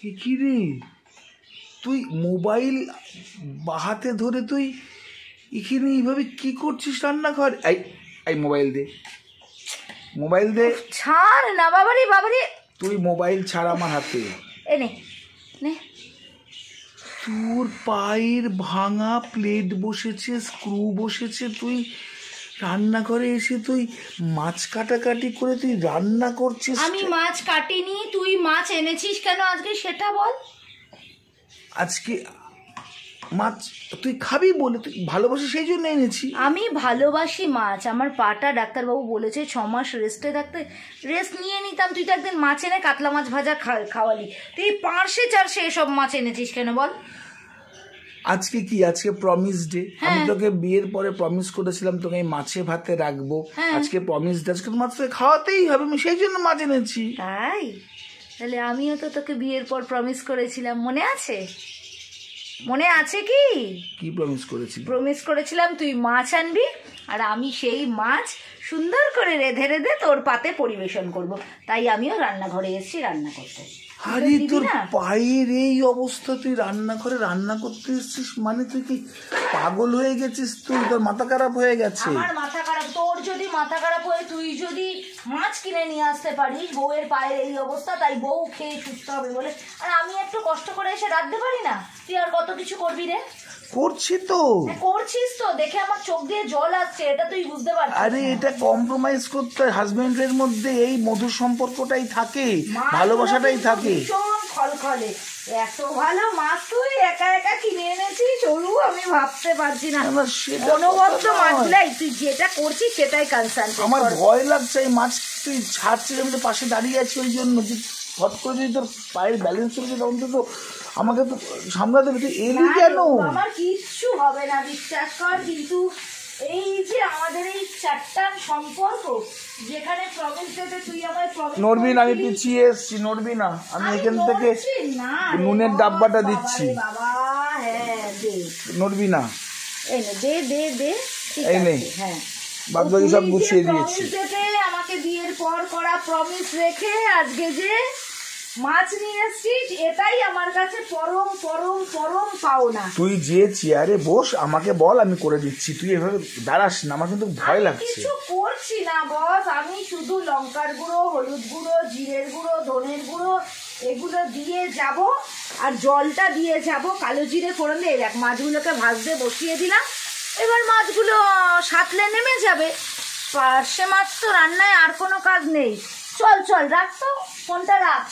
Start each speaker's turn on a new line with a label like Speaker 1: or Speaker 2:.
Speaker 1: কি রে, তুই মোবাইল বাহাতে ধরে তুই এখানে এইভাবে কি করছিস রান্নাঘর? এই মোবাইল দে, মোবাইল দে।
Speaker 2: ছাড় না বাবারে বাবারে,
Speaker 1: তুই মোবাইল ছাড় আমার হাতে।
Speaker 2: এ নে নে।
Speaker 1: তোর পায়ের ভাঙা প্লেট বসেছে, স্ক্রু বসেছে, তুই রান্নাঘরে এসে তুই মাছ কাটাকাটি করে তুই রান্না করছিস।
Speaker 2: আমি মাছ কাটিনি, তুই মাছ এনেছিস কেন আজকে সেটা বল।
Speaker 1: আজকে মাছ তুই খাবি বলে, তুই ভালোবাসি সেই জন্য এনেছি।
Speaker 2: আমি ভালোবাসি মাছ, আমার পাটা ডাক্তারবাবু বলেছে 6 মাস রেস্টে থাকতে, রেস্ট নিয়ে নিতাম। তুই তো একদিন মাছ এনে কাতলা মাছ ভাজা খাওয়ালি, তুই পার্শে চারশে এসব মাছ এনেছিস কেন বল।
Speaker 1: আজকে কি, আজকে প্রমিস ডে। আমি তোকে বিয়ের পরে প্রমিস করেছিলাম তোকে এই মাছে ভাতে রাখবো। আজকে প্রমিস ডে, আজকে মাছ খাওয়াতেই হবে, আমি সেই জন্য মাছ এনেছি।
Speaker 2: তাই তাহলে আমিও তো তোকে বিয়ের পর প্রমিস করেছিলাম, মনে আছে? মনে আছে কি?
Speaker 1: কি প্রমিস করেছিলি?
Speaker 2: প্রমিস করেছিলাম তুই মাছ আনবি আর আমি সেই মাছ সুন্দর করে রেঁধে রেঁধে তোর পাতে পরিবেশন করব। তাই আমিও রান্নাঘরে এসেছি রান্না করতে।
Speaker 1: আরে তোর পায়ের এই অবস্থা, তুই রান্নাঘরে রান্না করতে এসেছিস মানে তুই কি পাগল হয়ে গেছিস? তুই, তোর মাথা খারাপ হয়ে গেছে?
Speaker 2: আমার মাথা খারাপ? তোর যদি মাথা খারাপ হয়ে তুই যদি মাছ কিনে নিয়ে আসতে পারিস, বউয়ের পায়ের এই অবস্থা, তাই বউ খেয়ে সুস্থ হবে বলে, আর আমি একটু কষ্ট করে এসে রাঁধতে পারি না? তুই আর কত কিছু করবি রে?
Speaker 1: করছি তো।
Speaker 2: করছিস তো, দেখে আমার চোখ দিয়ে জল আসছে, এটা তুই বুঝতে পারছিস?
Speaker 1: আরে এটা কম্প্রোমাইজ করতে, হাজবেন্ডের মধ্যে এই মধুর সম্পর্কটাই থাকে, ভালোবাসাটাই থাকে।
Speaker 2: ভীষণ খলখলে, এত ভালো মাছ তুই একা একা কিনে এনেছিস চলু, আমি ভাবতে পারছি না। অনবদ্য মাছগুলাই, তুই যেটা করছিস সেটাই কনসার্ন।
Speaker 1: আমার ভয় লাগছে এই মাছ তুই ছাড়ছিস, আমি তো পাশে দাঁড়িয়ে আছি ওই জন্য। হট করে যদি তোর পায়ের ব্যালেন্স চলে যায় অন্তত আমাকে তো সামলাতে হবে। তুই এলি কেন?
Speaker 2: আমার কিচ্ছু হবে না, বিশ্বাস কর। কিন্তু এই যে আমাদের এই চারটার সম্পর্ক, যেখানে প্রমিস দিতে তুই আমায় প্রমিস
Speaker 1: নড়বি না, আমি পিছিয়ে এসছি, নড়বি না। আমি এখান থেকে নুনের ডাব্বাটা দিচ্ছি, নড়বি না।
Speaker 2: এই নে, দে দে দে।
Speaker 1: এই নে,
Speaker 2: হ্যাঁ,
Speaker 1: বাদবাকি সব গুছিয়ে দিয়েছি।
Speaker 2: আমাকে বিয়ের পর করা প্রমিস রেখে আজকে যে মাছ নিয়ে এসছিস, এটাই আমার কাছে পরম পরম পরম পাওনা।
Speaker 1: তুই যে চেয়ারে বস, আমাকে বল, আমি করে দিচ্ছি। তুই এভাবে দাঁড়াস না, আমার কিন্তু ভয় লাগছে।
Speaker 2: কিছু করছি না বস, আমি শুধু লঙ্কার গুঁড়ো, হলুদ গুঁড়ো, জিরের গুঁড়ো, ধনের গুঁড়ো এগুলো দিয়ে যাব, আর জলটা দিয়ে যাব। কালো জিরে ফোড়ন দিয়ে দেখ, মাছগুলোকে ভাজতে বসিয়ে দিলাম। এবার মাছগুলো সাঁতলে নেমে যাবে। পার্শে মাছ তো রান্নায় আর কোনো কাজ নেই। চল চল, রাখ তো ফোনটা, রাখ।